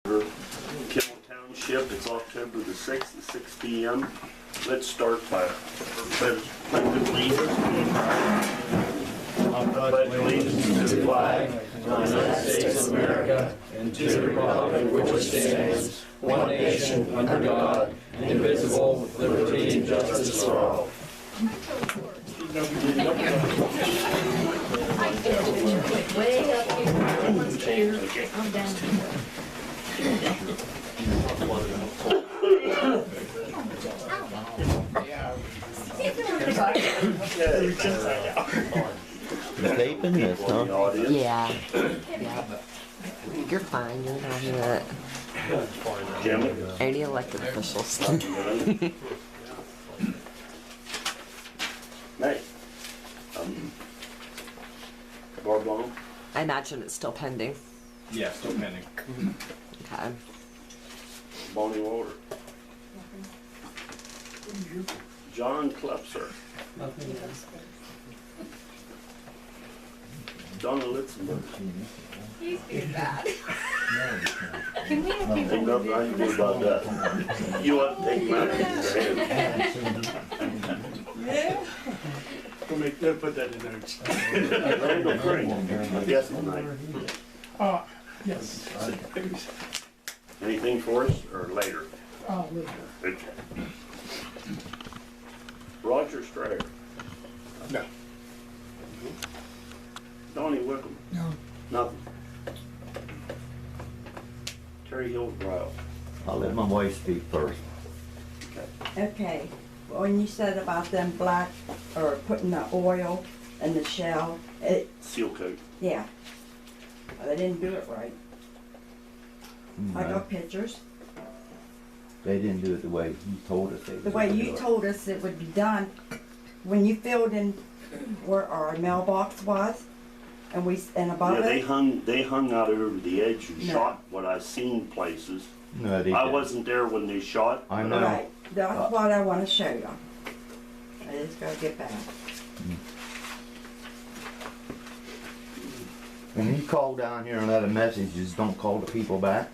Kimmel Township, it's October the 6th at 6 p.m. Let's start by pledge allegiance. I pledge allegiance to the flag of the United States of America and to the republic for which it stands, one nation, under God, indivisible, with liberty and justice for all. Way up here. I'm down here. You're taping this, huh? Yeah. You're fine. You're not here. Any elected officials. Hey. Barbon? I imagine it's still pending. Yeah, still pending. Okay. Bonnie Water. John Klepser. Donna Litzenberg. He's being bad. Ain't nothing I can do about that. You want to take matters in your hand. They'll put that in there. Randall Crane. Yes, tonight. Yes. Anything for us, or later? Later. Okay. Roger Strayer. No. Donnie Wickham. No. Nothing. Terry Hillsborough. I'll let my wife speak first. Okay, when you said about them black, or putting the oil in the shell, Seal coat. yeah. Well, they didn't do it right. I No, got pictures. they didn't do it the way you told us they The way would do you it. told us it would be done, when you filled in where our mailbox was, and above Yeah, it. they hung out over the edge and No. shot what I seen places. No, they I didn't. wasn't there when they shot. I know. Right, that's what I want to show you. I just gotta get back. When you call down here and let a message, just don't call the people back.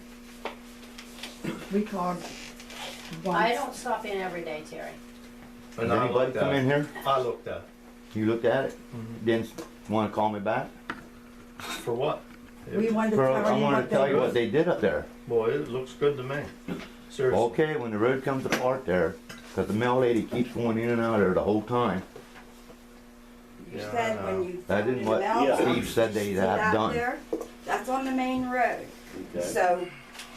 We called once. I don't stop in every day, Terry. Did anybody come in here? I looked at. You looked at it? Didn't want to call me back? For what? We wanted to Girl, tell I you wanted what to tell you what they they did up there. Boy, it looks good to me. Seriously. Okay, when the road comes apart there, because the mail lady keeps going in and out there the whole time. You Yeah, said I when know. you. That isn't what Yeah. Steve said they'd See have that done. there? That's on the main road. Okay. So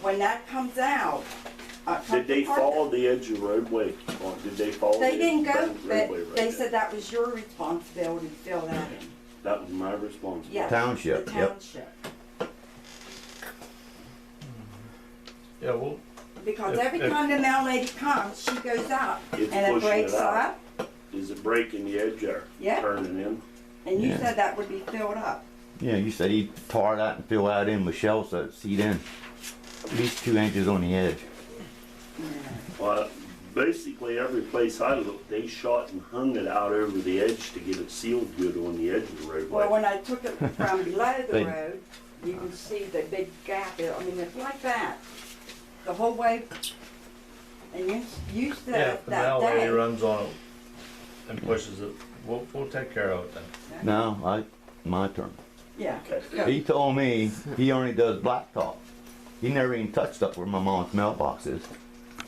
when that comes out. Did they follow the edge of the roadway? Or did they follow They the didn't go, roadway right they there? said that was your responsibility to fill that in. That was my responsibility. Yes, Township, the yep. township. Yeah, well, Because If- every if- time the mail lady comes, she goes up It's and it pushing breaks it out. up. Is it breaking the edge there? Yeah. Turning in? And you Yeah. said that would be filled up. Yeah, you said he'd tar that and fill that in with shell so it's seed in. At least 2 inches on the edge. Well, basically every place I looked, they shot and hung it out over the edge to get it sealed good on the edge of the roadway. Well, when I took it from below the They- road, you can see the big gap. I mean, it's like that, the whole way. And you yeah, said if the that mail lady day. runs on it and pushes it, we'll take care of it then. No, my turn. Yeah. Okay. He told me he only does blacktop. He never even touched up where my mom's mailbox is.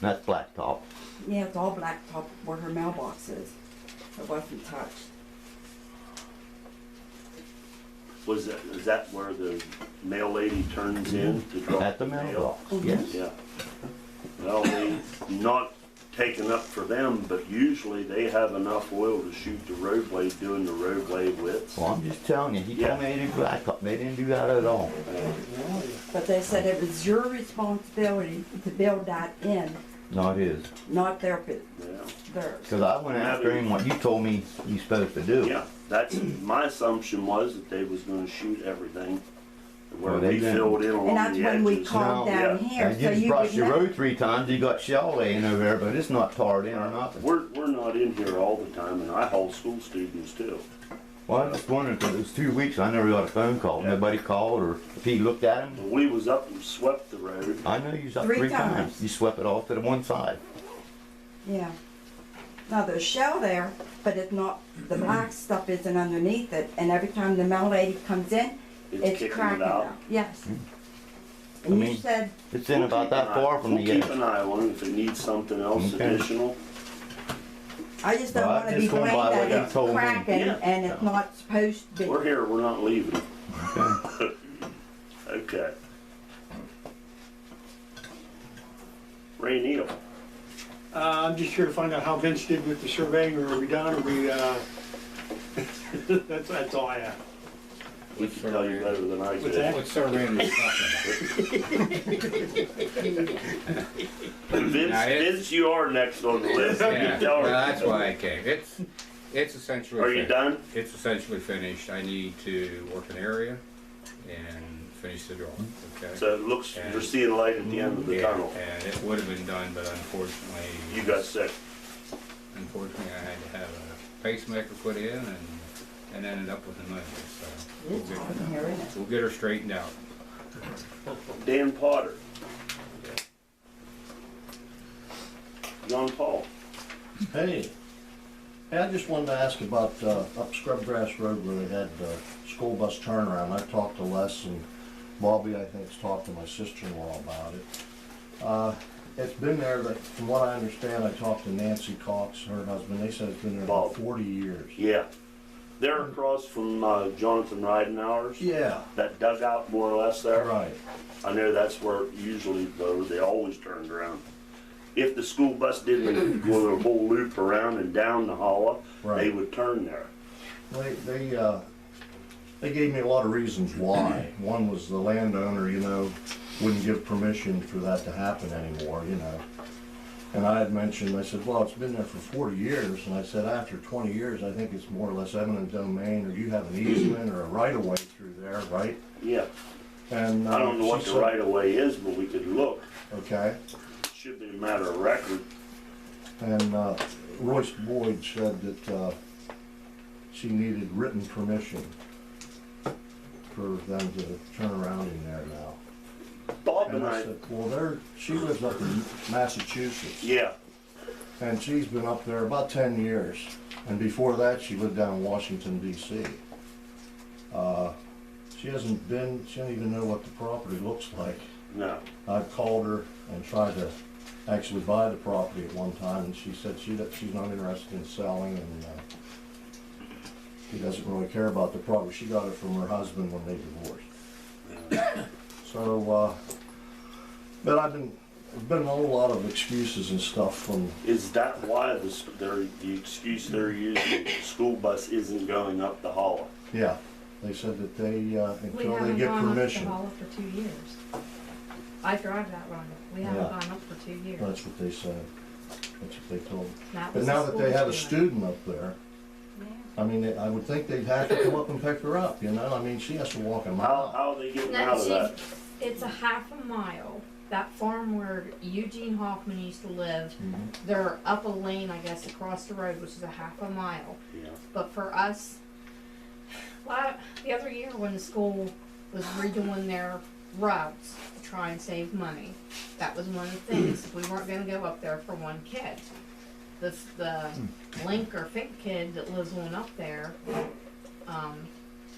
That's blacktop. Yeah, it's all blacktop where her mailbox is. It wasn't touched. Is that where the mail lady turns in to drop At the mail? mailbox, yes. Yeah. Well, they not taken up for them, but usually they have enough oil to shoot the roadway doing the roadway widths. Well, I'm just telling you, he Yeah. told me they did blacktop. They didn't do that at all. But they said it was your responsibility to build that in, Not his. not Yeah. theirs. Because I went after him what you told me you're supposed to do. Yeah, that's, my assumption was that they was gonna shoot everything where Well, they we didn't. filled in And along that's the when we edges. called No, down yeah. here, And so you just you brushed would your know. road 3 times, you got shell laying over there, but it's not tarred in or nothing. We're not in here all the time, and I haul school students too. Well, I'm just wondering, because it was 2 weeks, I never got a phone call. Nobody called, or if he looked at him. We was up and swept the road. I know you was up 3 3 times. times. You swept it off to the one side. Yeah. Now there's shell there, but it's not, the black stuff isn't underneath it, and every time the mail lady comes in, it's kicking cracking it out. out. Yes. I And you mean- said, It's in about that far from We'll the keep edge. an eye on it if it needs something else Okay. additional. I just don't Well, I wanna be just going blamed by what that you it's told me. cracking Yeah. and it's not supposed to be. We're here, we're not leaving. Okay. Okay. Ray Neal. I'm just here to find out how Vince did with the surveying, or are we done, or we, that's all I have. We can tell you better than I What's could. that? What survey are you talking Vince, Now, it's- Vince, you are next on the list. about? You Yeah, can tell well, her. that's why I came. It's essentially. Are you finished. done? It's essentially finished. I need to work an area and finish the drawing, okay? So it looks, you're seeing light at the end of the Yeah, tunnel. and it would have been done, but unfortunately. You got sick. Unfortunately, I had to have a pacemaker put in and ended up with pneumonia, so. It's hot in here, isn't it? We'll get her straightened out. Dan Potter. John Paul. Hey, I just wanted to ask about up Scrubgrass Road where they had school bus turnaround. I talked to Les and Bobby, I think, has talked to my sister-in-law about it. It's been there, that, from what I understand, I talked to Nancy Cox, her husband, they said it's been there about Bob. 40 years. Yeah. They're across from Jonathan Ridenhour's. Yeah, That dugout more or less there. right. I know that's where usually though they always turned around. If the school bus didn't go the whole loop around and down the hollow, they Right. would turn there. They gave me a lot of reasons why. One was the landowner, wouldn't give permission for that to happen anymore, And I had mentioned, I said, well, it's been there for 40 years, and I said, after 20 years, I think it's more or less eminent domain, or you have an easement or a right-of-way through there, right? Yeah. And I don't know what she the said- right of way is, but we could look. Okay, Should be a matter of record. and Royce Boyd said that she needed written permission for them to turn around in there now. Bob And and I I, said, well, she lives up in Massachusetts. yeah, And she's been up there about 10 years. And before that, she lived down in Washington, D.C. She doesn't even know what the property looks like. no. I've called her and tried to actually buy the property at one time, and she said she's not interested in selling, and she doesn't really care about the property. She got it from her husband when they divorced. So, but there's been a whole lot of excuses and stuff from, Is that why the excuse they're using, the school bus isn't going up the hollow? yeah, they said that they, We until they haven't get gone up the permission. hollow for 2 years. I drive that road. We haven't Yeah. gone up for 2 years. That's what they said. That's what they told me. That But was now the that they have a school's doing student up there, it. I mean, I would think they'd have to come up and pick her up, I mean, she has to walk a How mile. are they getting No, out of that? it's a half a mile. That farm where Eugene Hoffman used to live, Mhm. they're up a lane, I guess, across the road, which is a half a mile. Yeah. But for us, the other year when the school was redoing their routes to try and save money, that was one of the things. We weren't gonna go up there for one kid. The Link or Fink kid that lives on up there,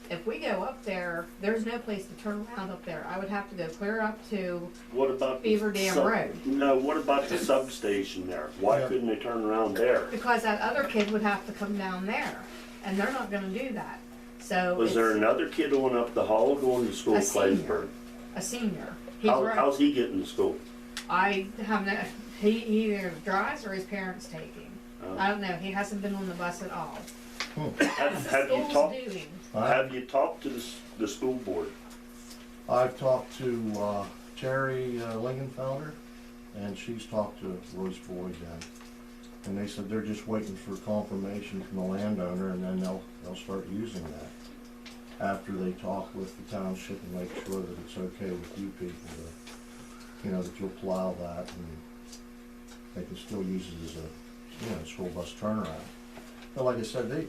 if we go up there, there's no place to turn around up there. I would have to go clear up to What about the Beaver Dam Road. No, what about the substation there? Why Yeah. couldn't they turn around there? Because that other kid would have to come down there, and they're not gonna do that. So Was there it's another kid going up the hollow going to school A in senior. Claysburg? a senior. He's right. How's he getting to school? I have no, he either drives or his parents take him. I don't know, he hasn't been on the bus at all. Have you School's talked? doing. Have you talked to the school board? I've talked to Terry Lingenfelder, and she's talked to Royce Boyd then. And they said they're just waiting for confirmation from the landowner, and then they'll start using that after they talk with the township and make sure that it's okay with you people to, that you'll plow that, and they can still use it as a, school bus turnaround. But like I said,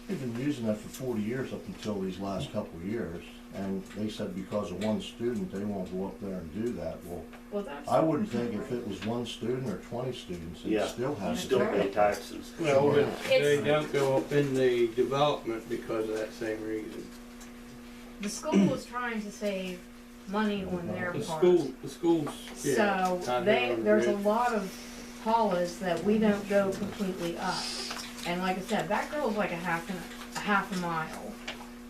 They've been using that for 40 years up until these last couple of years. And they said because of one student, they won't go up there and do that. Well, that's. I wouldn't think if it was one student or 20 students, Yeah. it'd still have You to. still pay taxes. Well, but they It's- don't go up in the development because of that same reason. The school was trying to save money on their The part. schools, yeah. So not they, down there's a grid. lot of hollows that we don't go completely up. And like I said, that girl's like a half a mile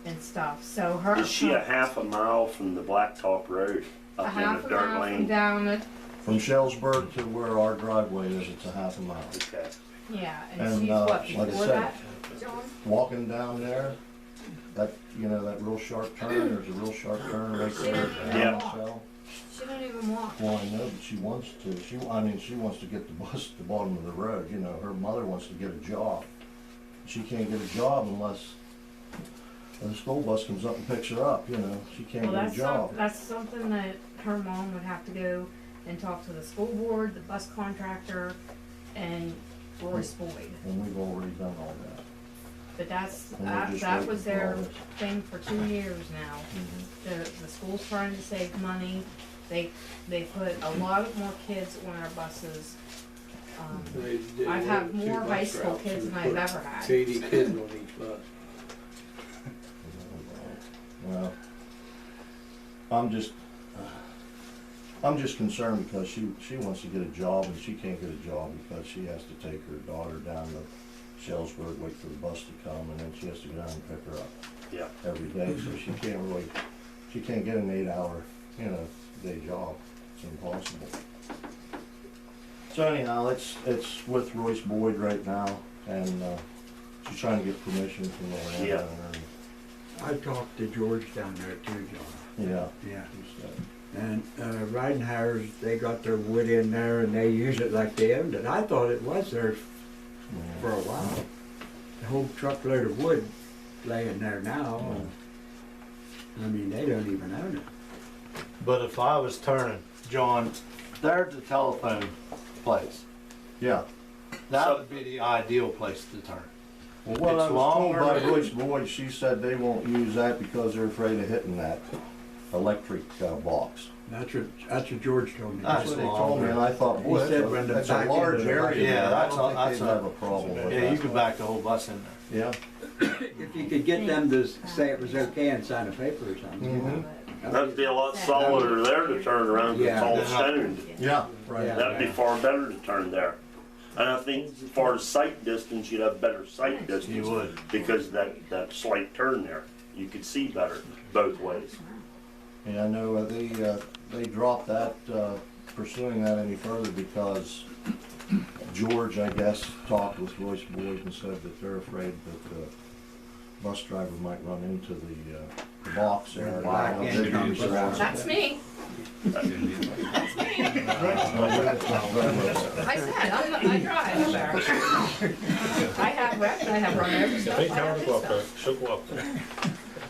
and stuff, so her. Is she a half a mile from the Blacktop Road a up in half the a dirt mile from lane? down it, From Shellsburg to where our driveway is, it's a half a mile. Okay. yeah, and And, she's what, like I before said- that, John? Walking down there, that, that real sharp turn, there's a real sharp turn right there. Yeah. down Shell. She don't even walk. Well, I know, but she wants to. She wants to get the bus to the bottom of the road. Her mother wants to get a job. She can't get a job unless the school bus comes up and picks her up. She can't Well, get a job. that's something that her mom would have to go and talk to the school board, the bus contractor, and Royce Boyd. And we've already done all that. But that's, And we're just that waiting was for their all this. thing for 2 years now. The school's trying to save money. They put a lot of more kids on our buses. They did I've had 2 more bus high school routes kids and than I've put ever had. 80 kids on each bus. Well, I'm just concerned because she wants to get a job and she can't get a job because she has to take her daughter down to Shellsburg, wait for the bus to come, and then she has to go down and pick her up Yeah. every day. So she can't get an 8-hour, day job. It's impossible. So anyhow, it's with Royce Boyd right now, and she's trying to get permission from the landowner. I talked to George down there too, John. Yeah. Yeah. He's, And Ridenhauer's, they got their wood in there and they use it like they owned it. I thought it was theirs for a while. The whole truckload of wood laying there now. And, I mean, they don't even own it. But if I was turning, John, there's the telephone place. Yeah. That would be the ideal place to turn. Well, what It's I was told by longer. Royce Boyd, she said they won't use that because they're afraid of hitting that electric box. That's what George told me. That's what they told me, and I thought, boy, He said when the that's a back end large of the area. bus- Yeah, I that's don't think a- they'd have a problem with Yeah, you that. could back the whole bus in there. Yeah. If you could get them to say it was okay and sign a paper or something. Mhm. That'd be a lot solider there to turn around, 'cause it's all Yeah. stoned. Yeah, right. Yeah. That'd be far better to turn there. And I think as far as sight distance, you'd have better sight distance. You would. Because of that slight turn there. You could see better both ways. Yeah, I know, they dropped that, pursuing that any further because George, I guess, talked with Royce Boyd and said that they're afraid that the bus driver might run into the box there. Back They'd end comes use their around. own- That's me. That's me. I said, I drive there. I have wrecked, I have run over If stuff, they I tell her have to hit go up there, stuff. she'll go up there.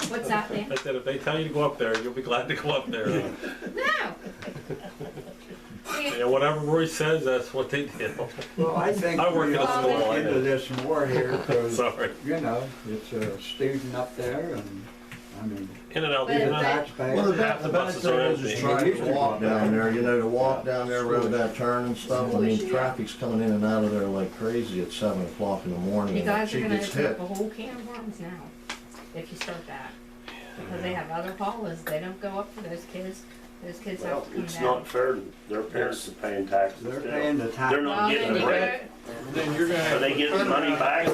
What's that, Dan? I said, if they tell you to go up there, you'll be glad to go up there. No. Yeah, whatever Roy says, that's what they do. Well, I think I work we in a ought school, to I look into know. this more here because, Sorry. it's a student up there and, I mean, In and out, But in and if out. taxpayer. Well, Half the the bad buses thing are is empty. trying to walk down there, to walk down there, around that turn and stuff. I mean, traffic's coming in and out of there like crazy at 7 o'clock in the morning. You and guys are she gonna gets open up hit. a whole can of worms now, if you start that. Because they have other hollows, they don't go up for those kids have Well, to come it's down. not fair. Their parents are paying taxes. They're too. paying the tax. They're not Well, getting then a you break. Then you're gonna Are have they getting money back?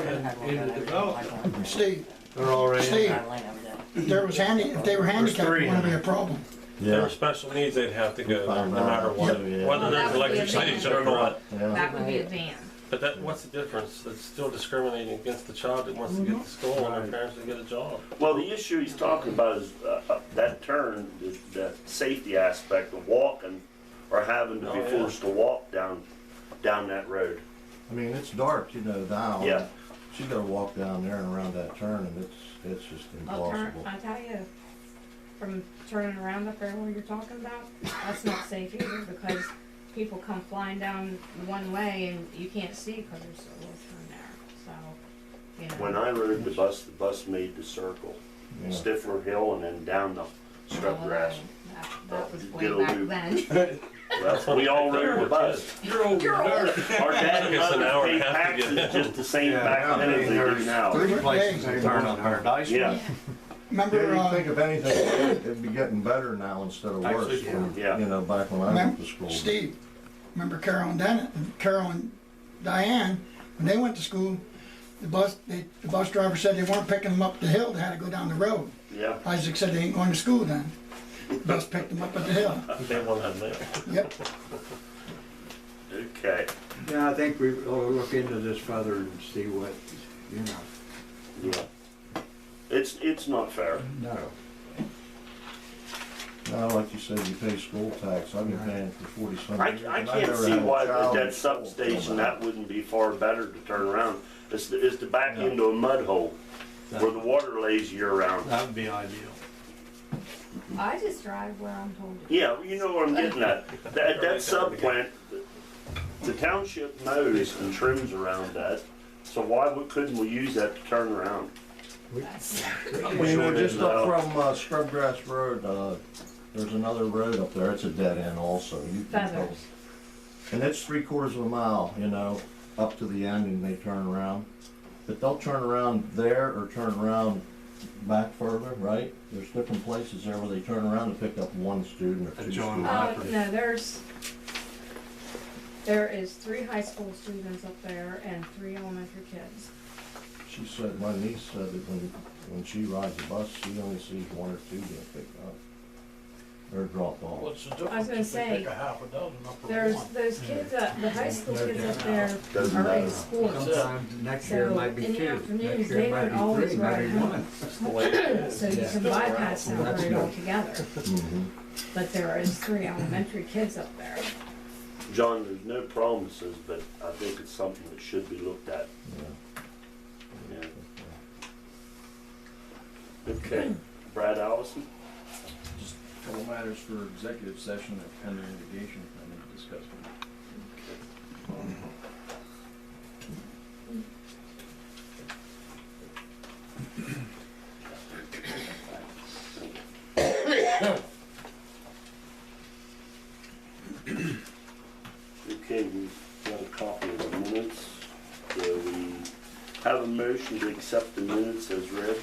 in the development. Steve, They're already in Steve, there. if they were handicapped, it wouldn't be a problem. If there were special needs, they'd have to go there, no matter what, Yeah. whether Well, there's that would be electric a van. station or not. Yeah. That would be a van. But what's the difference? It's still discriminating against the child that wants to get to school and their parents to get a job. Well, the issue he's talking about is that turn, the safety aspect of walking or having to be Oh, yeah. forced to walk down that road. I mean, it's dark, now. Yeah. She's gotta walk down there and around that turn and it's just I'll turn, impossible. I tell you, from turning around up there where you're talking about, that's not safe either because people come flying down one way and you can't see because there's a little turn there, so. you know. When I rode the bus made the circle. Yeah. Stifler Hill and then down the scrub grass. That was Get way a back loop. then. Well, we all rode the bus. You're old. You're old. Our dad and Took us an mother hour and paid a half to get taxes just the same Yeah, back then as they do now. Different Places days. they turn on Paradise. Yeah, Remember, Yeah, you think if anything, it'd be getting better now instead of worse. Actually, from, yeah. You know, back when I went to school. Steve, remember Carol and Diane, when they went to school, the bus driver said they weren't picking them up the hill, they had to go down the road. yeah. Isaac said they ain't going to school then. The bus picked them up at the hill. They want that mail. Yep. Okay, Yeah, I think we ought to look into this further and see what, you know, yeah. It's not fair. no. Now, like you said, you pay school tax. I've been paying for 40-some I years. and can't never see had a why child that in school. substation, that wouldn't be far better to turn around. Is to back into a mud hole where the water lays year round. That would be ideal. I just drive where I'm told to. Yeah, you know what I'm getting at. That sub plant, the township mows and trims around that. So why couldn't we use that to turn around? You know, just up from Scrubgrass Road, there's another road up there. It's a dead end also. You can tell. Feathers. And it's 3/4 of a mile, you know, up to the end and they turn around. But they'll turn around there or turn around back further, right? There's different places there where they turn around to pick up one student or two John students. No, there is 3 high school students up there and 3 elementary kids. She said, my niece said that when she rides the bus, she only sees 1 or 2 get picked up. Or dropped off. What's the I was difference gonna if we say, pick a half a dozen up or There's one? those kids, the high school kids up there Doesn't are matter. in sports. Sometimes next year it So might be in the 2, afternoons, next year they it might don't always be 3, ride maybe home. 1. That's the way it is. So you can bypass that road altogether. Mm-hmm. But there is 3 elementary kids up there. John, there's no promises, but I think it's something that should be looked at. Yeah. Yeah. Okay, Brad Allison? Just a couple matters for executive session that pending litigation I need to discuss. Okay, we've got a copy of the minutes. Do we have a motion to accept the minutes as read?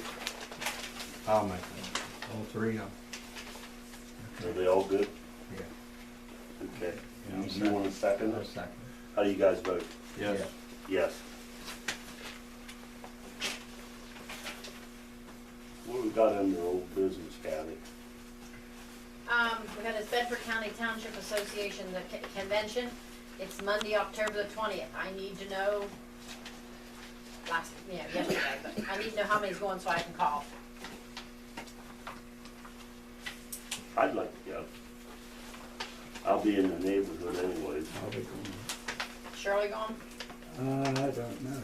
I'll make them. All 3 of them. Are they all good? Yeah. Okay. Yeah, You want a second? I'll second. How do you guys vote? Yes. Yes. What we got under old business, Kathy? We got this Bedford County Township Association, the convention. It's Monday, October the 20th. I need to know, yesterday, but I need to know how many's going so I can call. I'd like to go. I'll be in the neighborhood anyways. I'll be going. Shirley going? I don't know.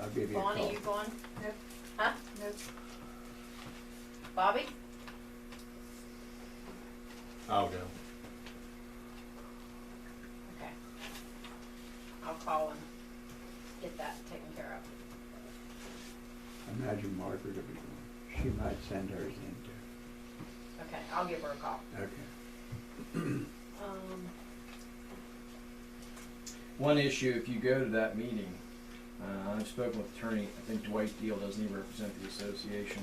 I'll give you a call. Bonnie, you going? Nope. Huh? Nope. Bobby? I'll go. Okay. I'll call and get that taken care of. Imagine Margaret will be going. She might send hers in too. Okay, I'll give her a call. Okay. One issue, if you go to that meeting, I've spoken with attorney, I think Dwight Deal, doesn't he represent the association?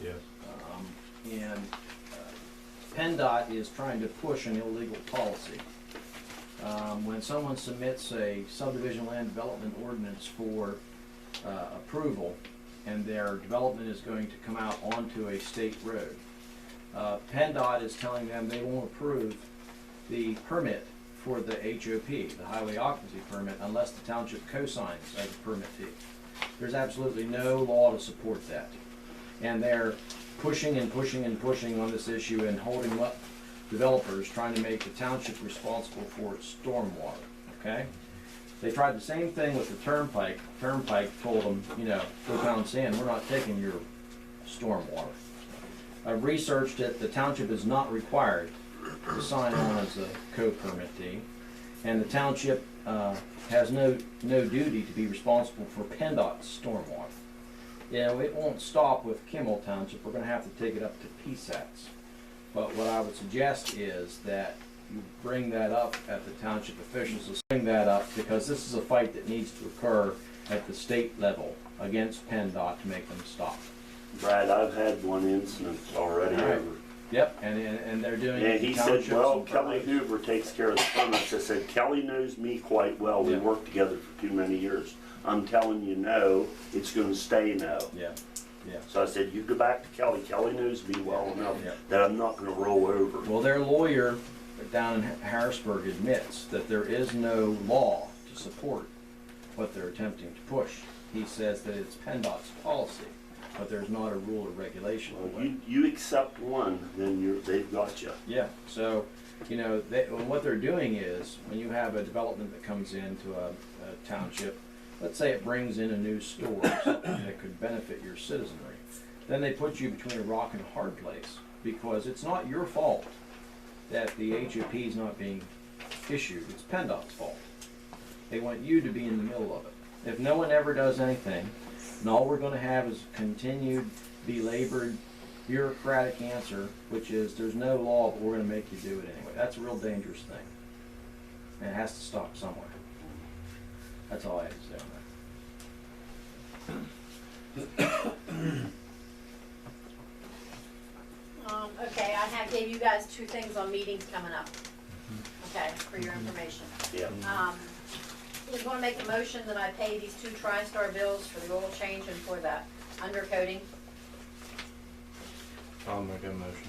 Yes. And PennDOT is trying to push an illegal policy. When someone submits a subdivision land development ordinance for approval, and their development is going to come out onto a state road, PennDOT is telling them they won't approve the permit for the HOP, the highway occupancy permit, unless the township co-signs as a permittee. There's absolutely no law to support that. And they're pushing and pushing and pushing on this issue and holding up developers, trying to make the township responsible for stormwater, okay? They tried the same thing with the Turnpike. Turnpike told them, you know, go pound sand, we're not taking your stormwater. I've researched it, the township is not required to sign on as a co-permittee. And the township has no duty to be responsible for PennDOT's stormwater. You know, it won't stop with Kimmel Township. We're going to have to take it up to PSATs. But what I would suggest is that you bring that up at the township officials. Bring that up because this is a fight that needs to occur at the state level against PennDOT to make them stop. Brad, I've had one incident already. All right. Yep, and they're doing. And he said, well, Kelly Hoover takes care of the permits. I said, Kelly knows me quite well. We Yeah. worked together for too many years. I'm telling you no, it's gonna stay no. Yeah, yeah. So I said, you go back to Kelly. Kelly knows me well enough Yeah. that I'm not gonna roll over. Well, their lawyer down in Harrisburg admits that there is no law to support what they're attempting to push. He says that it's PennDOT's policy, but there's not a rule or regulation. Well, you accept one, then they've got you. Yeah, so, you know, what they're doing is, when you have a development that comes into a township, let's say it brings in a new store, something that could benefit your citizenry, then they put you between a rock and a hard place, because it's not your fault that the HOP is not being issued, it's PennDOT's fault. They want you to be in the middle of it. If no one ever does anything, and all we're gonna have is continued belabored bureaucratic answer, which is there's no law, but we're gonna make you do it anyway. That's a real dangerous thing. And it has to stop somewhere. That's all I have to say on that. Okay, I gave you guys 2 things on meetings coming up. Okay, for your information. Yeah. You're gonna make a motion that I pay these 2 TriStar bills for the oil change and for the undercoating. I'll make a motion.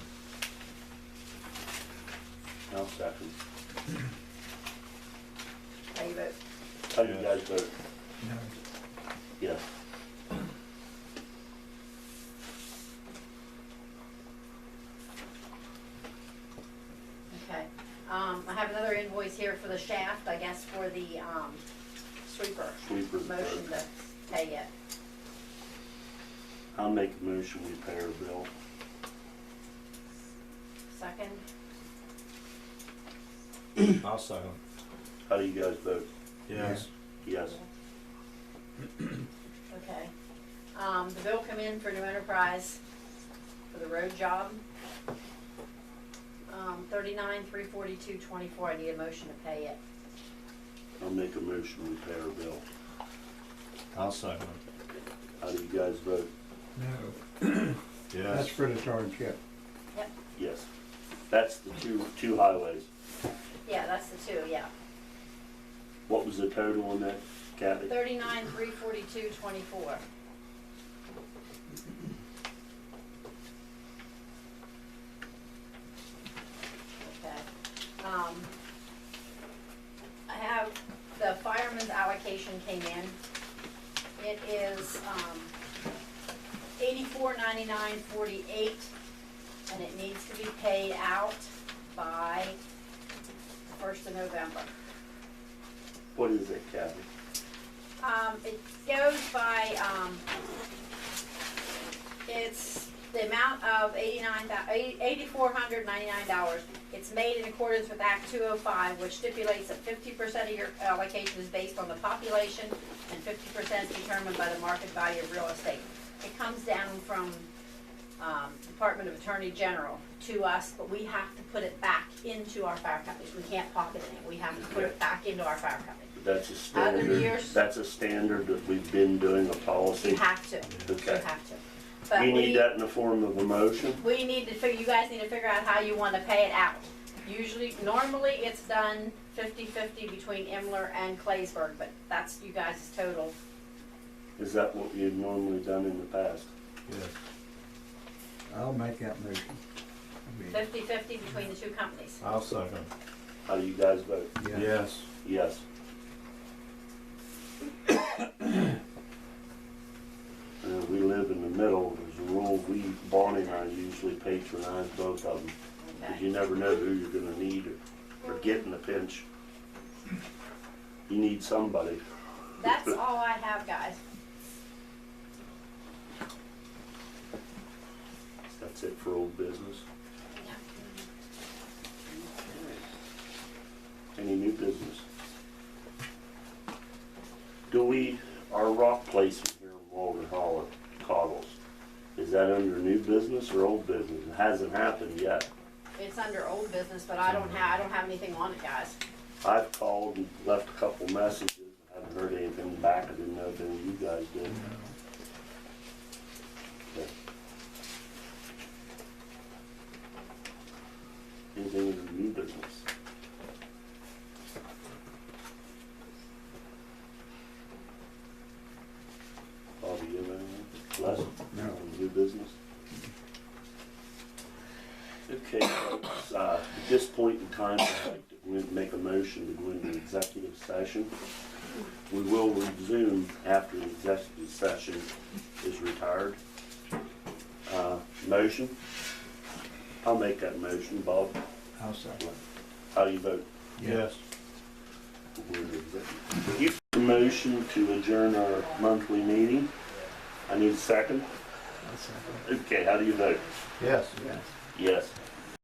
I'll second. How you vote? How do you guys vote? No. Yes. Okay. I have another invoice here for the shaft, I guess for the sweeper. Sweeper. Motion to pay it. I'll make a motion, we pay our bill. Second. I'll second. How do you guys vote? Yes. Yes. Okay. The bill come in for New Enterprise for the road job. $39,342.24. I need a motion to pay it. I'll make a motion, we pay our bill. I'll second. How do you guys vote? No. That's Yes. for the township. Yes. That's the two highways. Yeah, that's the 2, yeah. What was the total on that, Kathy? $39,342.24. Okay. I have the fireman's allocation came in. It is $84.99.48, and it needs to be paid out by the 1st of November. What is it, Kathy? It goes by, it's the amount of $8,499. It's made in accordance with Act 205, which stipulates that 50% of your allocation is based on the population and 50% is determined by the market value of real estate. It comes down from Department of Attorney General to us, but we have to put it back into our fire companies. We can't pocket it. We have to put it back into our fire company. That's a Other standard. years- That's a standard that we've been doing a policy. You have to. Okay. You have to. But You need that in the form of a motion? We need to figure, you guys need to figure out how you want to pay it out. Normally it's done 50-50 between Imler and Claysburg, but that's you guys' total. Is that what you've normally done in the past? Yes. I'll make that motion. 50-50 between the 2 companies. I'll second. How do you guys vote? Yes. Yes. We live in the middle. As a rule, Bonnie and I usually patronize both of them. Because you never know who you're gonna need or get in a pinch. You need somebody. That's all I have, guys. That's it for old business. Any new business? Our rock placement here in Walden Hall at Coggles, is that under new business or old business? It hasn't happened yet. It's under old business, but I don't have anything on it, guys. I've called and left a couple messages, I haven't heard anything back, I didn't know if any of you guys did. Okay. Anything under new business? Bobby, you have anything? Les? No. New business? Okay, folks, at this point in time, I'd like to make a motion to go into executive session. We will resume after the executive session is retired. Motion? I'll make that motion, Bob. I'll second. How do you vote? Yes. You motion to adjourn our monthly meeting. I need a second. I'll second. Okay, how do you vote? Yes. Yes. Yes.